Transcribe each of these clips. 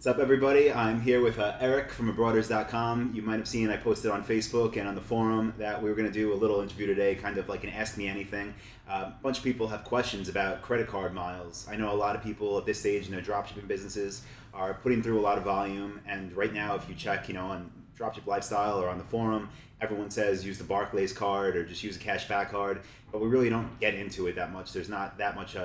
What's up, everybody? I'm here with Erik from abroaders.com. You might have seen I posted on Facebook and on the forum that we were going to do a little interview today, kind of like an Ask Me Anything. A bunch of people have questions about credit card miles. I know a lot of people at this stage in their dropshipping businesses are putting through a lot of volume, and right now if you check, on Dropship Lifestyle or on the forum, everyone says use the Barclays card or just use a cashback card, but we really don't get into it that much. There's not that much,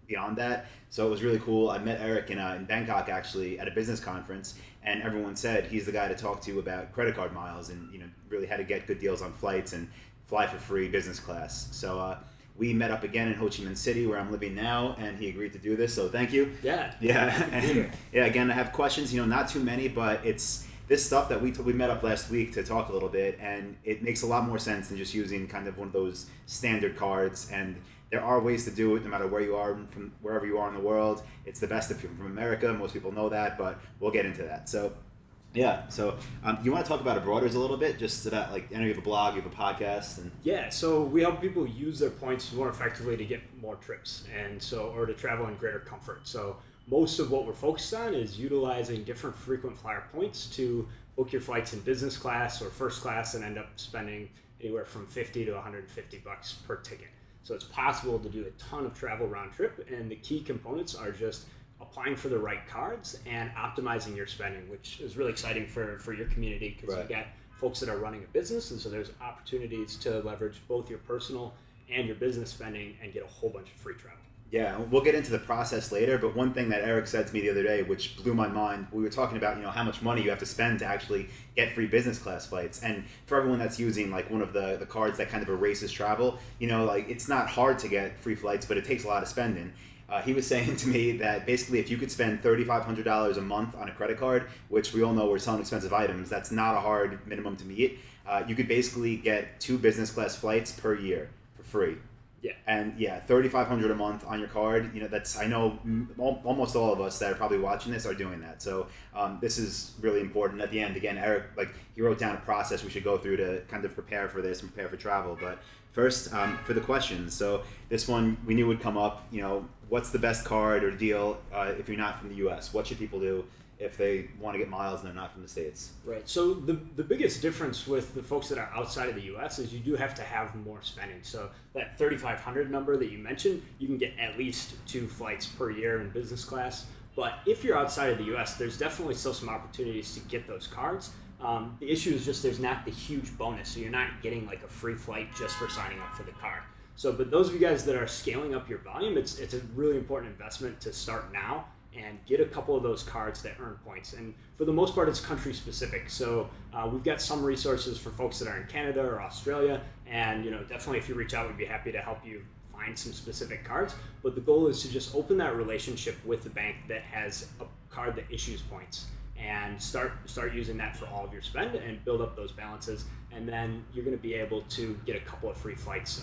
beyond that. So it was really cool. I met Erik in Bangkok actually at a business conference, and everyone said he's the guy to talk to about credit card miles and really how to get good deals on flights and fly for free business class. So we met up again in Ho Chi Minh City where I'm living now, and he agreed to do this. So thank you. Yeah. And, again, I have questions, not too many, but it's this stuff that we met up last week to talk a little bit, and it makes a lot more sense than just using kind of one of those standard cards. And there are ways to do it no matter where you are, from wherever you are in the world. It's the best if you're from America. Most people know that, but we'll get into that. So, yeah. So you want to talk about Abroaders a little bit? Just about, I know you have a blog, you have a podcast. Yeah, so we help people use their points more effectively to get more trips or to travel in greater comfort. So most of what we're focused on is utilizing different frequent flyer points to book your flights in business class or first class and end up spending anywhere from $50 to $150 per ticket. So it's possible to do a ton of travel round trip, and the key components are just applying for the right cards and optimizing your spending, which is really exciting for your community because you've got folks that are running a business, and so there's opportunities to leverage both your personal and your business spending and get a whole bunch of free travel. Yeah, we'll get into the process later, but one thing that Erik said to me the other day, which blew my mind, we were talking about, how much money you have to spend to actually get free business class flights. And for everyone that's using one of the cards that kind of erases travel, it's not hard to get free flights, but it takes a lot of spending. He was saying to me that basically if you could spend $3,500 a month on a credit card, which we all know we're selling expensive items, that's not a hard minimum to meet. You could basically get 2 business class flights per year for free. Yeah. And $3,500 a month on your card. That's, I know almost all of us that are probably watching this are doing that. So this is really important. At the end, again, Erik, he wrote down a process we should go through to kind of prepare for this and prepare for travel. But first, for the questions. So this one we knew would come up. What's the best card or deal if you're not from the U.S.? What should people do if they want to get miles and they're not from the States? Right. So the biggest difference with the folks that are outside of the U.S. is you do have to have more spending. So that 3,500 number that you mentioned, you can get at least 2 flights per year in business class. But if you're outside of the U.S., there's definitely still some opportunities to get those cards. The issue is just there's not the huge bonus. So you're not getting a free flight just for signing up for the card. So, but those of you guys that are scaling up your volume, it's a really important investment to start now and get a couple of those cards that earn points. And for the most part, it's country specific. So we've got some resources for folks that are in Canada or Australia. And definitely if you reach out, we'd be happy to help you find some specific cards. But the goal is to just open that relationship with the bank that has a card that issues points and start using that for all of your spend and build up those balances. And then you're going to be able to get a couple of free flights,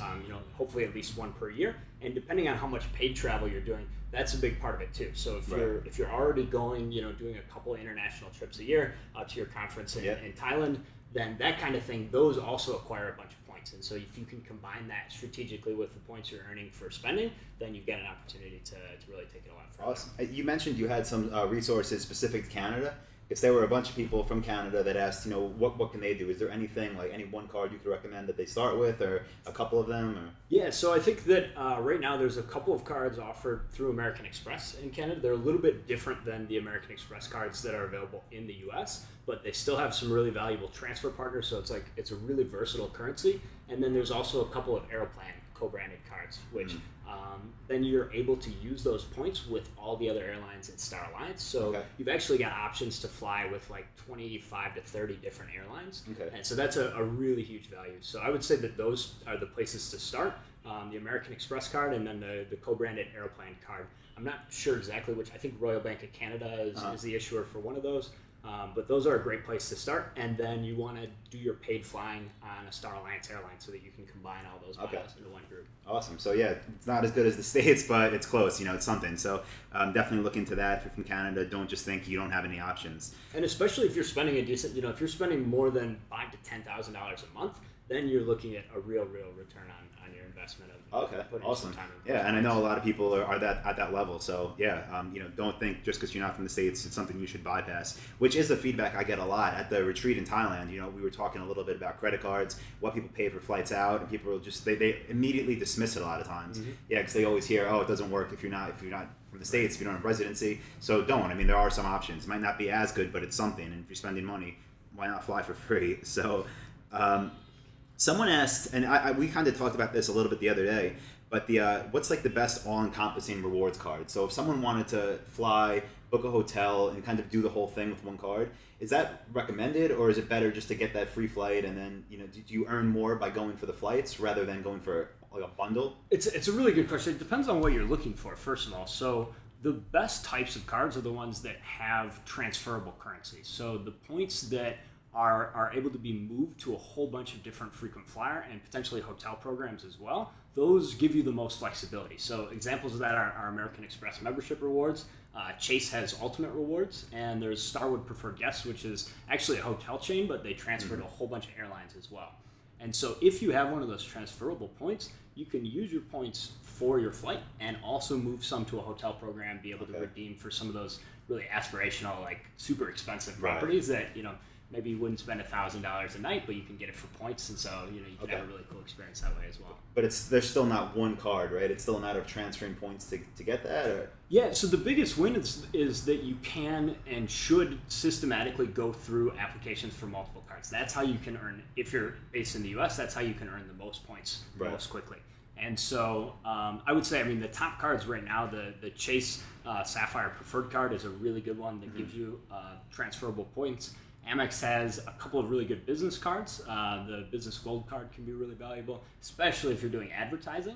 hopefully at least 1 per year. And depending on how much paid travel you're doing, that's a big part of it too. So if you're already going, doing a couple of international trips a year to your conference in Thailand, then that kind of thing, those also acquire a bunch of points. And so if you can combine that strategically with the points you're earning for spending, then you've got an opportunity to really take it a lot further. Awesome. You mentioned you had some resources specific to Canada. Because there were a bunch of people from Canada that asked, what can they do? Is there anything, any one card you could recommend that they start with, or a couple of them? Or? Yeah, so I think that right now there's a couple of cards offered through American Express in Canada. They're a little bit different than the American Express cards that are available in the U.S., but they still have some really valuable transfer partners, so it's a really versatile currency. And then there's also a couple of Aeroplan co-branded cards, which then you're able to use those points with all the other airlines in Star Alliance. So you've actually got options to fly with 25 to 30 different airlines. And so that's a really huge value. So I would say that those are the places to start. The American Express card and then the co-branded Aeroplan card. I'm not sure exactly which. I think Royal Bank of Canada is the issuer for one of those. But those are a great place to start, and then you want to do your paid flying on a Star Alliance airline so that you can combine all those miles into one group. Awesome. So it's not as good as the States, but it's close. It's something. So definitely look into that. If you're from Canada, don't just think you don't have any options. And especially if you're spending a decent, if you're spending more than $5,000 to $10,000 a month, then you're looking at a real return on your investment of Okay, putting awesome. some time in. Yeah, and I know a lot of people are that at that level. So yeah, don't think just because you're not from the States, it's something you should bypass. Which is the feedback I get a lot at the retreat in Thailand. We were talking a little bit about credit cards, what people pay for flights out, and people will just they immediately dismiss it a lot of times. Mm-hmm. Yeah, because they always hear, oh, it doesn't work if you're not from the States, if you don't have residency. So don't. I mean, there are some options. It might not be as good, but it's something. And if you're spending money, why not fly for free? So. Someone asked, and we kind of talked about this a little bit the other day, but what's like the best all-encompassing rewards card? So if someone wanted to fly, book a hotel, and kind of do the whole thing with one card, is that recommended, or is it better just to get that free flight and then do you earn more by going for the flights rather than going for like a bundle? It's a really good question. It depends on what you're looking for, first of all. So the best types of cards are the ones that have transferable currency. So the points that are able to be moved to a whole bunch of different frequent flyer and potentially hotel programs as well. Those give you the most flexibility. So examples of that are American Express membership rewards. Chase has ultimate rewards, and there's Starwood Preferred Guests, which is actually a hotel chain, but they transfer to a whole bunch of airlines as well. And so if you have one of those transferable points, you can use your points for your flight and also move some to a hotel program, be able to redeem for some of those really aspirational, like super expensive properties that, maybe you wouldn't spend $1,000 a night, but you can get it for points, and so you can have a really cool experience that way as well. But there's still not one card, right? It's still a matter of transferring points to get that. Or? Yeah. So the biggest win is that you can and should systematically go through applications for multiple cards. That's how you can earn. If you're based in the U.S., that's how you can earn the most points most quickly. And so I would say, the top cards right now, the Chase Sapphire Preferred card is a really good one that gives you transferable points. Amex has a couple of really good business cards. The Business Gold card can be really valuable, especially if you're doing advertising.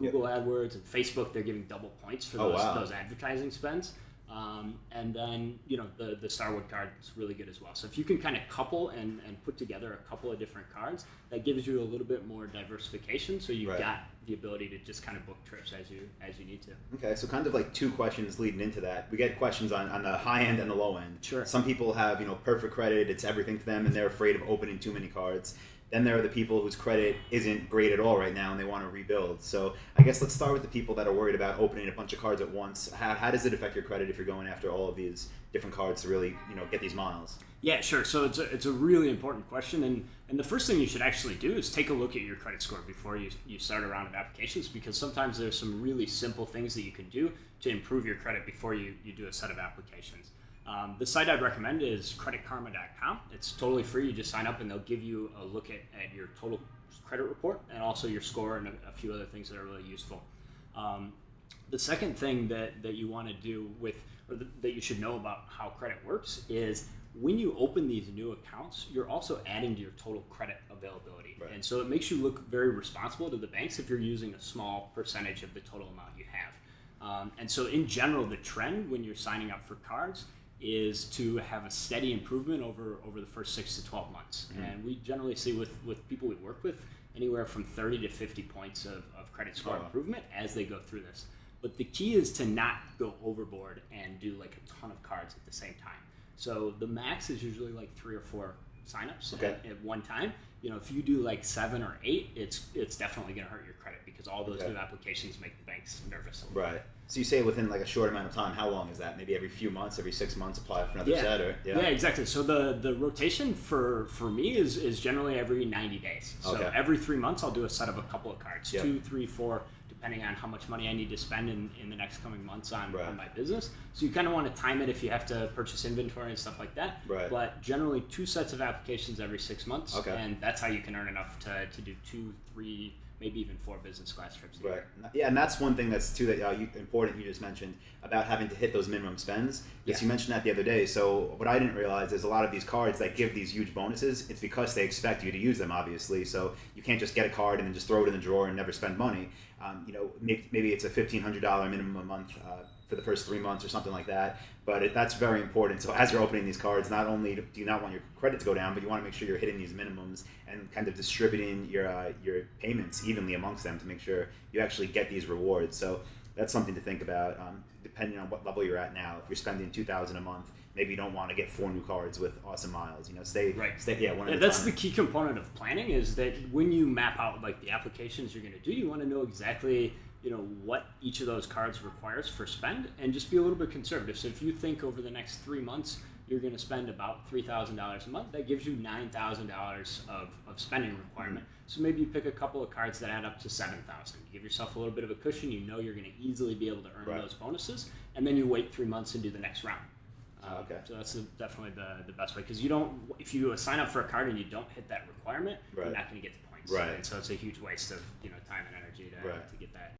Google AdWords and Facebook, they're giving double points for those advertising spends. And then, the Starwood card is really good as well. So if you can kind of couple and put together a couple of different cards, that gives you a little bit more diversification. So you've got the ability to just kind of book trips as you need to. Okay, so kind of like two questions leading into that. We get questions on the high end and the low end. Sure. Some people have, perfect credit, it's everything to them, and they're afraid of opening too many cards. Then there are the people whose credit isn't great at all right now and they want to rebuild. So I guess let's start with the people that are worried about opening a bunch of cards at once. How does it affect your credit if you're going after all of these different cards to really, get these miles? Yeah, sure. So it's a really important question, and the first thing you should actually do is take a look at your credit score before you start a round of applications, because sometimes there's some really simple things that you can do to improve your credit before you do a set of applications. The site I'd recommend is creditkarma.com. It's totally free. You just sign up and they'll give you a look at your total credit report and also your score and a few other things that are really useful. The second thing that you want to do that you should know about how credit works is when you open these new accounts, you're also adding to your total credit availability. Right. And so it makes you look very responsible to the banks if you're using a small percentage of the total amount you have. And so in general, the trend when you're signing up for cards is to have a steady improvement over the first 6 to 12 months. Mm-hmm. And we generally see with people we work with anywhere from 30 to 50 points of credit score improvement as they go through this. But the key is to not go overboard and do like a ton of cards at the same time. So the max is usually like 3 or 4 signups at one time. If you do like 7 or 8, it's definitely going to hurt your credit because all those new applications make the banks nervous. Right. So you say within like a short amount of time. How long is that? Maybe every few months, every 6 months, apply for another set, or yeah, exactly. So the rotation for me is generally every 90 days. So every 3 months, I'll do a set of a couple of cards, 2, 3, 4, depending on how much money I need to spend in the next coming months on my business. So you kind of want to time it if you have to purchase inventory and stuff like that. Right. But generally 2 sets of applications every 6 months, and that's how you can earn enough to do 2, 3, maybe even 4 business class trips a year. Yeah, and that's one thing that's too important you just mentioned about having to hit those minimum spends. Yes, you mentioned that the other day. So what I didn't realize is a lot of these cards that give these huge bonuses, it's because they expect you to use them, obviously. So you can't just get a card and then just throw it in the drawer and never spend money. Maybe it's a $1,500 minimum a month for the first 3 months or something like that. But that's very important. So as you're opening these cards, not only do you not want your credit to go down, but you want to make sure you're hitting these minimums and kind of distributing your payments evenly amongst them to make sure you actually get these rewards. So that's something to think about. Depending on what level you're at now, if you're spending $2,000 a month, maybe you don't want to get 4 new cards with awesome miles. Stay one at a time. That's the key component of planning, is that when you map out like the applications you're going to do, you want to know exactly what each of those cards requires for spend, and just be a little bit conservative. So if you think over the next 3 months you're going to spend about $3,000 a month, that gives you $9,000 of spending requirement. So maybe you pick a couple of cards that add up to $7,000. You give yourself a little bit of a cushion. You're going to easily be able to earn those bonuses, and then you wait 3 months and do the next round. So that's definitely the best way, because if you sign up for a card and you don't hit that requirement, you're not going to get the points. And so it's a huge waste of time and energy to get that.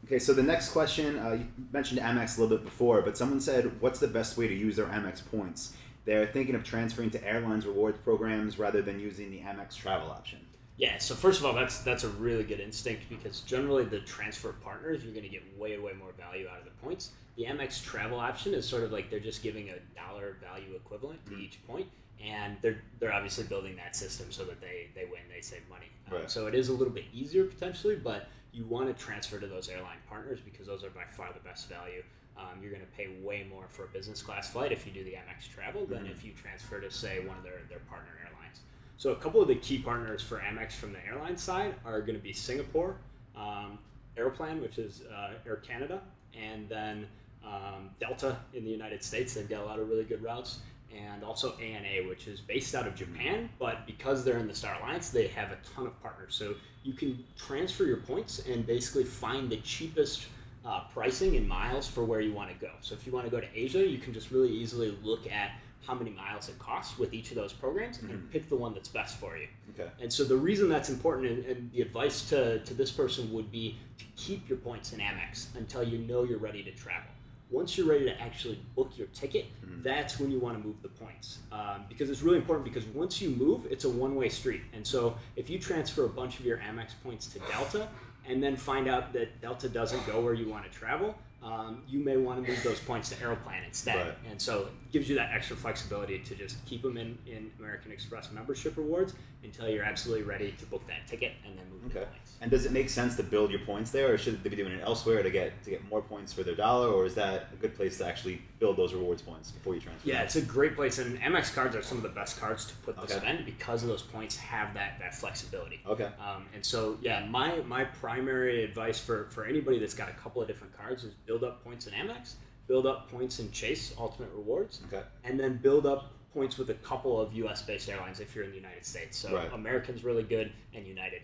Okay, so the next question, you mentioned Amex a little bit before, but someone said, what's the best way to use their Amex points? They're thinking of transferring to airlines rewards programs rather than using the Amex travel option. Yeah, so first of all, that's a really good instinct, because generally the transfer partners, you're going to get way more value out of the points. The Amex travel option is sort of like they're just giving a dollar value equivalent to each point, and they're obviously building that system so that they win, they save money. So it is a little bit easier potentially, but you want to transfer to those airline partners because those are by far the best value. You're going to pay way more for a business class flight if you do the Amex travel than if you transfer to, say, one of their partner airlines. So a couple of the key partners for Amex from the airline side are going to be Singapore, Aeroplan, which is Air Canada, and then Delta in the United States. They've got a lot of really good routes. And also ANA, which is based out of Japan, but because they're in the Star Alliance, they have a ton of partners. So you can transfer your points and basically find the cheapest pricing in miles for where you want to go. So if you want to go to Asia, you can just really easily look at how many miles it costs with each of those programs and pick the one that's best for you. Okay. And so the reason that's important, and the advice to this person would be to keep your points in Amex until you're ready to travel. Once you're ready to actually book your ticket, that's when you want to move the points. Because it's really important, because once you move, it's a one-way street. And so if you transfer a bunch of your Amex points to Delta and then find out that Delta doesn't go where you want to travel, you may want to move those points to Aeroplan instead. And so it gives you that extra flexibility to just keep them in American Express membership rewards until you're absolutely ready to book that ticket and then move the points. And does it make sense to build your points there, or should they be doing it elsewhere to get more points for their dollar, or is that a good place to actually build those rewards points before you transfer? Yeah, it's a great place, and Amex cards are some of the best cards to put to spend because of those points have that flexibility. And so my primary advice for anybody that's got a couple of different cards is build up points in Amex, build up points in Chase Ultimate Rewards, and then build up points with a couple of U.S.-based airlines if you're in the United States. So American's really good, and United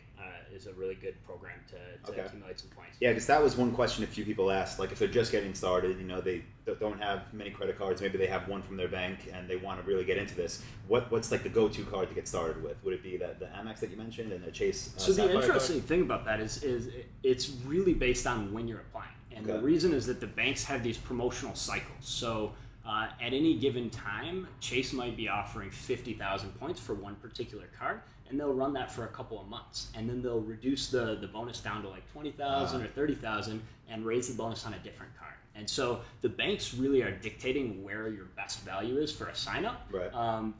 is a really good program to accumulate some points. Yeah, because that was one question a few people asked. Like, if they're just getting started, they don't have many credit cards. Maybe they have one from their bank, and they want to really get into this. What's like the go-to card to get started with? Would it be the Amex that you mentioned and the Chase? So the interesting thing about that is it's really based on when you're applying, and the reason is that the banks have these promotional cycles. So at any given time, Chase might be offering 50,000 points for one particular card, and they'll run that for a couple of months, and then they'll reduce the bonus down to like 20,000 or 30,000 and raise the bonus on a different card. And so the banks really are dictating where your best value is for a sign-up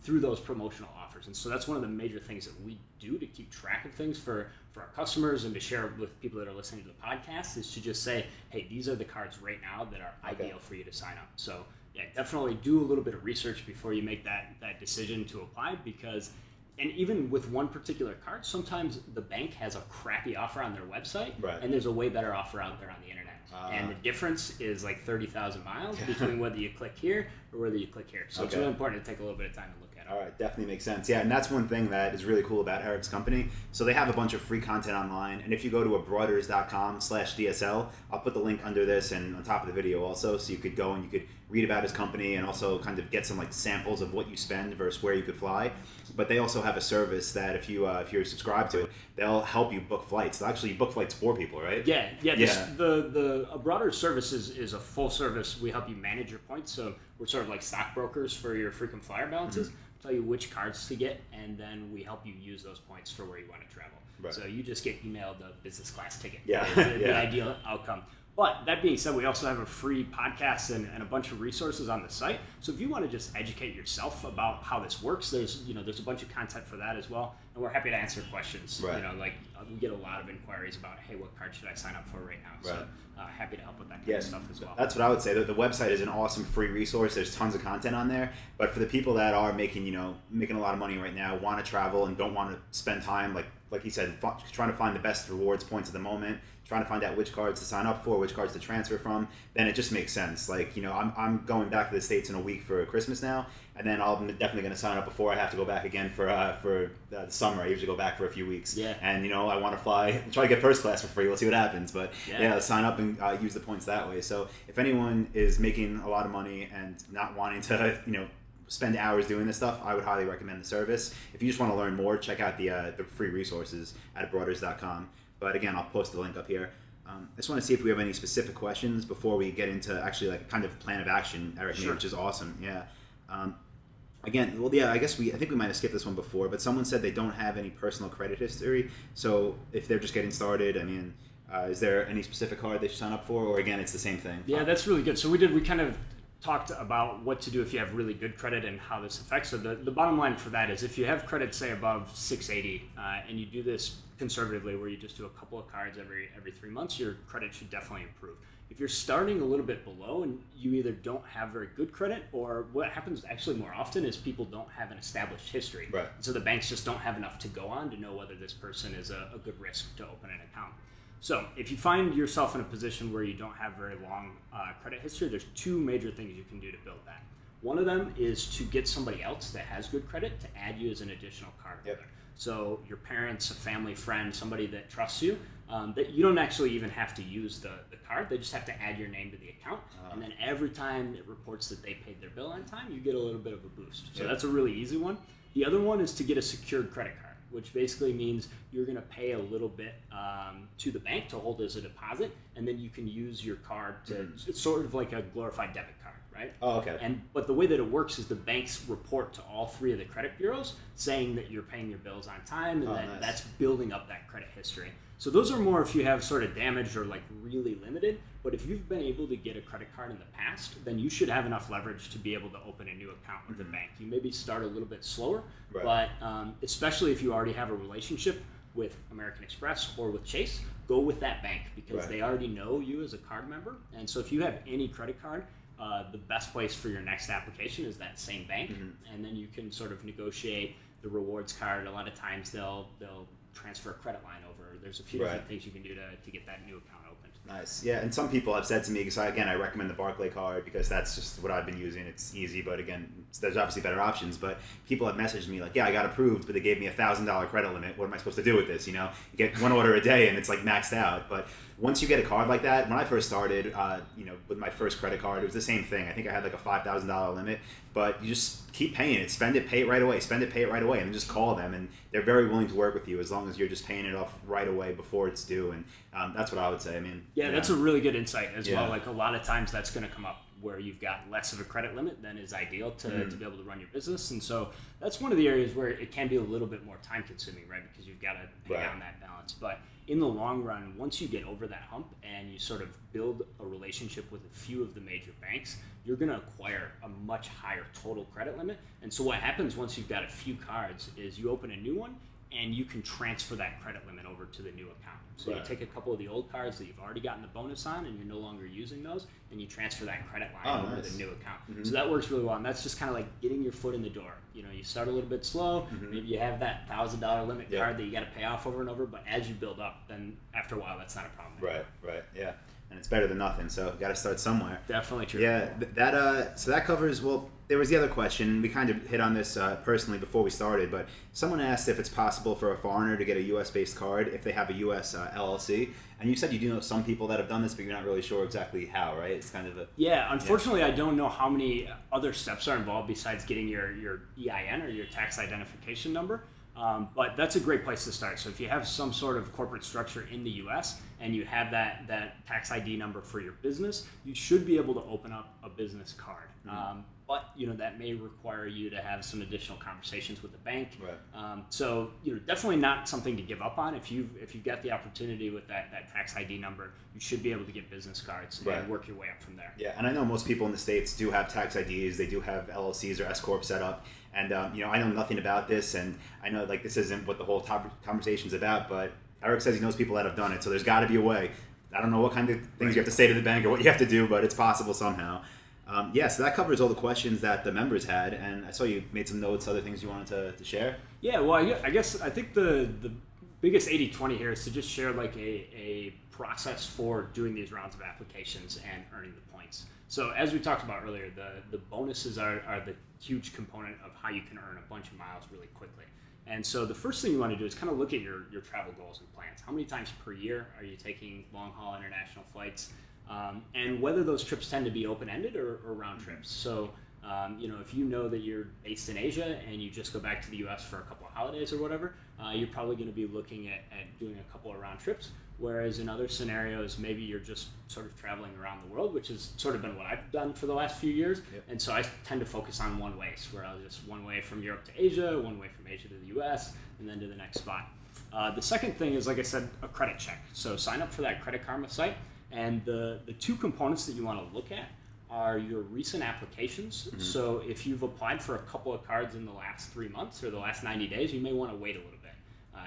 through those promotional offers. And so that's one of the major things that we do to keep track of things for our customers and to share with people that are listening to the podcast, is to just say, hey, these are the cards right now that are ideal for you to sign up. So yeah, definitely do a little bit of research before you make that decision to apply, because, and even with one particular card, sometimes the bank has a crappy offer on their website, and there's a way better offer out there on the internet. And the difference is like 30,000 miles between whether you click here or whether you click here. So it's really important to take a little bit of time to look at it. All right, definitely makes sense. Yeah, and that's one thing that is really cool about Erik's company. So they have a bunch of free content online, and if you go to abroaders.com/DSL, I'll put the link under this and on top of the video also, so you could go and you could read about his company and also kind of get some like samples of what you spend versus where you could fly. But they also have a service that if you're subscribed to it, they'll help you book flights. They'll actually book flights for people, right? The Abroaders service is a full service. We help you manage your points, so we're sort of like stockbrokers for your frequent flyer balances. Tell you which cards to get, and then we help you use those points for where you want to travel. So you just get emailed a business class ticket. The ideal outcome. But that being said, we also have a free podcast and a bunch of resources on the site. So if you want to just educate yourself about how this works, there's a bunch of content for that as well. And we're happy to answer questions. Right. We get a lot of inquiries about, hey, what card should I sign up for right now? Right. So happy to help with that kind of stuff as well. That's what I would say. The website is an awesome free resource. There's tons of content on there. But for the people that are making a lot of money right now, want to travel and don't want to spend time, like he said, trying to find the best rewards points at the moment, trying to find out which cards to sign up for, which cards to transfer from, then it just makes sense. I'm going back to the States in a week for Christmas now, and then I'm definitely going to sign up before I have to go back again for the summer. I usually go back for a few weeks. Yeah. And I want to fly, try to get first class for free. We'll see what happens. But sign up and use the points that way. So if anyone is making a lot of money and not wanting to, spend hours doing this stuff, I would highly recommend the service. If you just want to learn more, check out the free resources at broaders.com. But again, I'll post the link up here. I just want to see if we have any specific questions before we get into actually kind of plan of action, Eric, Sure. which is awesome. Yeah. I think we might have skipped this one before, but someone said they don't have any personal credit history. So if they're just getting started, is there any specific card they should sign up for, or again, it's the same thing? Yeah, that's really good. So we kind of talked about what to do if you have really good credit and how this affects. So the bottom line for that is if you have credit, say, above 680, and you do this conservatively where you just do a couple of cards every 3 months, your credit should definitely improve. If you're starting a little bit below and you either don't have very good credit, or what happens actually more often is people don't have an established history. Right. So the banks just don't have enough to go on to know whether this person is a good risk to open an account. So if you find yourself in a position where you don't have very long credit history, there's two major things you can do to build that. One of them is to get somebody else that has good credit to add you as an additional card holder. Yep. So your parents, a family friend, somebody that trusts you, that you don't actually even have to use the card. They just have to add your name to the account. And then every time it reports that they paid their bill on time, you get a little bit of a boost. So that's a really easy one. The other one is to get a secured credit card, which basically means you're going to pay a little bit to the bank to hold as a deposit, and then you can use your card to, it's sort of like a glorified debit card, right? Oh, okay. But the way that it works is the banks report to all three of the credit bureaus saying that you're paying your bills on time, and that's building up that credit history. So those are more if you have sort of damaged or really limited, but if you've been able to get a credit card in the past, then you should have enough leverage to be able to open a new account with the bank. You maybe start a little bit slower, but especially if you already have a relationship with American Express or with Chase, go with that bank because they already know you as a card member. And so if you have any credit card, the best place for your next application is that same bank, and then you can sort of negotiate the rewards card. A lot of times they'll transfer a credit line over. There's a few different things you can do to get that new account opened. Nice. Yeah, and some people have said to me, because I recommend the Barclay card because that's just what I've been using. It's easy, but again, there's obviously better options. But people have messaged me I got approved, but they gave me a $1,000 credit limit. What am I supposed to do with this? You get one order a day and it's maxed out. But once you get a card like that, when I first started, with my first credit card, it was the same thing. I think I had a $5,000 limit, but you just keep paying it. Spend it, pay it right away. Spend it, pay it right away, and just call them, and they're very willing to work with you as long as you're just paying it off right away before it's due. And that's what I would say. That's a really good insight as well. A lot of times that's going to come up where you've got less of a credit limit than is ideal to be able to run your business. And so that's one of the areas where it can be a little bit more time consuming, right? Because you've got to pay down that balance. But in the long run, once you get over that hump and you sort of build a relationship with a few of the major banks, you're going to acquire a much higher total credit limit. And so what happens once you've got a few cards is you open a new one and you can transfer that credit limit over to the new account. So you take a couple of the old cards that you've already gotten the bonus on and you're no longer using those, and you transfer that credit line over to the new account. So that works really well, and that's just kind of like getting your foot in the door. You start a little bit slow, maybe you have that $1,000 limit card that you got to pay off over and over, but as you build up, then after a while, that's not a problem anymore. Right, yeah. And it's better than nothing, so got to start somewhere. Definitely true. Yeah, so that covers, there was the other question. We kind of hit on this personally before we started, but someone asked if it's possible for a foreigner to get a U.S.-based card if they have a U.S. LLC. And you said you do know some people that have done this, but you're not really sure exactly how, right? It's kind of a... Yeah, unfortunately, I don't know how many other steps are involved besides getting your EIN or your tax identification number. But that's a great place to start. So if you have some sort of corporate structure in the U.S. and you have that tax ID number for your business, you should be able to open up a business card. but that may require you to have some additional conversations with the bank. Right. So definitely not something to give up on. If you've got the opportunity with that tax ID number, you should be able to get business cards and work your way up from there. Yeah, and I know most people in the States do have tax IDs. They do have LLCs or S corp set up, and I know nothing about this, and I know this isn't what the whole conversation's about, but Erik says he knows people that have done it, so there's got to be a way. I don't know what kind of things you have to say to the bank or what you have to do, but it's possible somehow. So that covers all the questions that the members had, and I saw you made some notes, other things you wanted to share. Yeah, well, I think the biggest 80-20 here is to just share a process for doing these rounds of applications and earning the points. So as we talked about earlier, the bonuses are the huge component of how you can earn a bunch of miles really quickly. And so the first thing you want to do is kind of look at your travel goals and plans. How many times per year are you taking long-haul international flights? And whether those trips tend to be open-ended or round trips. So, if you know that you're based in Asia and you just go back to the U.S. for a couple of holidays or whatever, you're probably going to be looking at doing a couple of round trips. Whereas in other scenarios, maybe you're just sort of traveling around the world, which has sort of been what I've done for the last few years. Yep. And so I tend to focus on one ways, where I'll just one way from Europe to Asia, one way from Asia to the U.S., and then to the next spot. The second thing is, like I said, a credit check. So sign up for that Credit Karma site. And the two components that you want to look at are your recent applications. Mm-hmm. So if you've applied for a couple of cards in the last 3 months or the last 90 days, you may want to wait a little bit.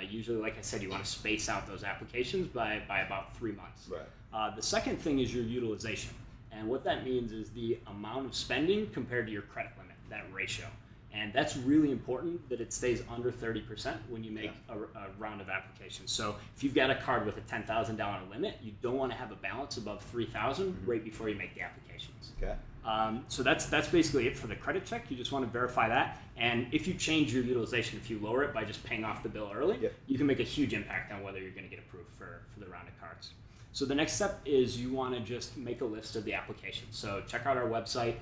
Usually, like I said, you want to space out those applications by about 3 months. Right. The second thing is your utilization. And what that means is the amount of spending compared to your credit limit, that ratio. And that's really important that it stays under 30% when you make a round of applications. So if you've got a card with a $10,000 limit, you don't want to have a balance above $3,000 right before you make the applications. Okay. So that's basically it for the credit check. You just want to verify that. And if you change your utilization, if you lower it by just paying off the bill early, you can make a huge impact on whether you're going to get approved for the round of cards. So the next step is you want to just make a list of the applications. So check out our website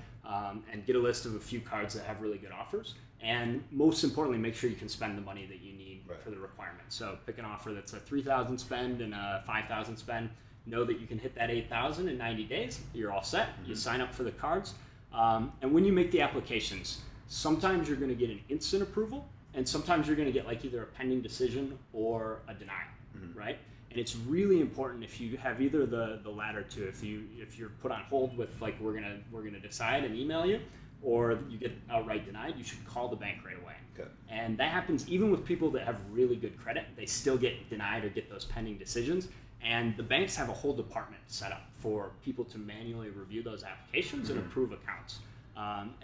and get a list of a few cards that have really good offers. And most importantly, make sure you can spend the money that you need for the requirement. So pick an offer that's a $3,000 spend and a $5,000 spend. Know that you can hit that $8,000 in 90 days. You're all set. Mm-hmm. You sign up for the cards. And when you make the applications, sometimes you're going to get an instant approval, and sometimes you're going to get either a pending decision or a denial, right? And it's really important if you have either the latter two. If you're put on hold with we're gonna decide and email you, or you get outright denied, you should call the bank right away. Okay. And that happens even with people that have really good credit. They still get denied or get those pending decisions. And the banks have a whole department set up for people to manually review those applications and approve accounts.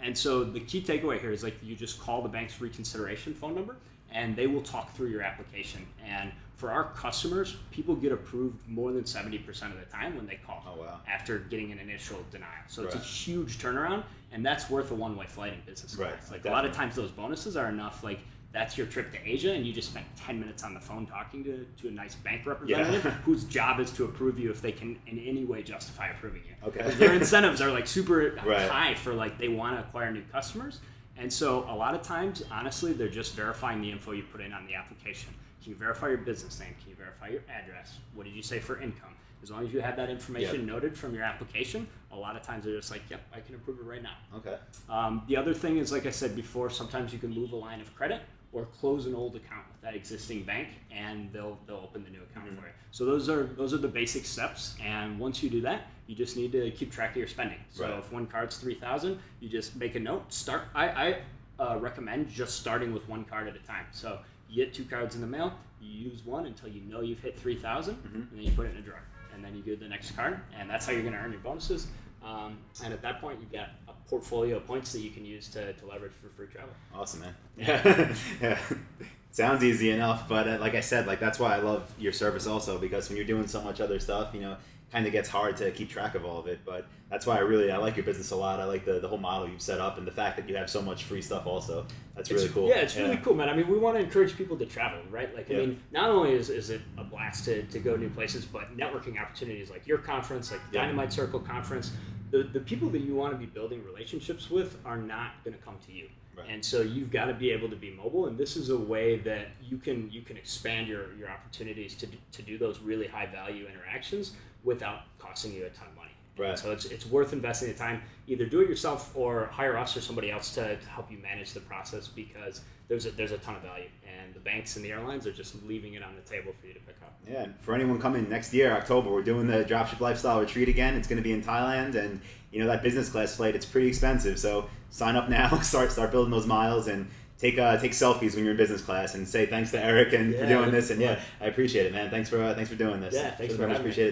And so the key takeaway here is you just call the bank's reconsideration phone number, and they will talk through your application. And for our customers, people get approved more than 70% of the time when they call after getting an initial denial. So it's a huge turnaround, and that's worth a one-way flight in business class. A lot of times those bonuses are enough. That's your trip to Asia, and you just spent 10 minutes on the phone talking to a nice bank representative whose job is to approve you if they can in any way justify approving you. Okay. Their incentives are super high for they want to acquire new customers. And so a lot of times, honestly, they're just verifying the info you put in on the application. Can you verify your business name? Can you verify your address? What did you say for income? As long as you have that information noted from your application, a lot of times they're just yep, I can approve it right now. Okay. The other thing is, like I said before, sometimes you can move a line of credit or close an old account with that existing bank, and they'll open the new account for you. So those are the basic steps, and once you do that, you just need to keep track of your spending. So if one card's $3,000, you just make a note. I recommend just starting with one card at a time. So you get 2 cards in the mail, you use one until you know you've hit 3,000, and then you put it in a drawer, and then you get the next card, and that's how you're going to earn your bonuses. And at that point, you've got a portfolio of points that you can use to leverage for free travel. Awesome, man. Yeah. Sounds easy enough, but like I said, that's why I love your service also, because when you're doing so much other stuff, kind of gets hard to keep track of all of it. But that's why I like your business a lot. I like the whole model you've set up, and the fact that you have so much free stuff also. That's really cool. Yeah, it's really cool, man. I mean, we want to encourage people to travel, right? I mean, not only is it a blast to go new places, but networking opportunities like your conference, like the Dynamite Circle conference, the people that you want to be building relationships with are not going to come to you. Right. And so you've got to be able to be mobile, and this is a way that you can expand your opportunities to do those really high value interactions without costing you a ton of money. Right. So it's worth investing the time. Either do it yourself or hire us or somebody else to help you manage the process, because there's a ton of value, and the banks and the airlines are just leaving it on the table for you to pick up. Yeah, and for anyone coming next year, October, we're doing the Dropship Lifestyle Retreat again. It's going to be in Thailand, and that business class flight, it's pretty expensive. So sign up now, start building those miles, and take selfies when you're in business class, and say thanks to Eric and for doing this. And I appreciate it, man. Thanks for doing this. Yeah, thanks Really for having me. appreciate it.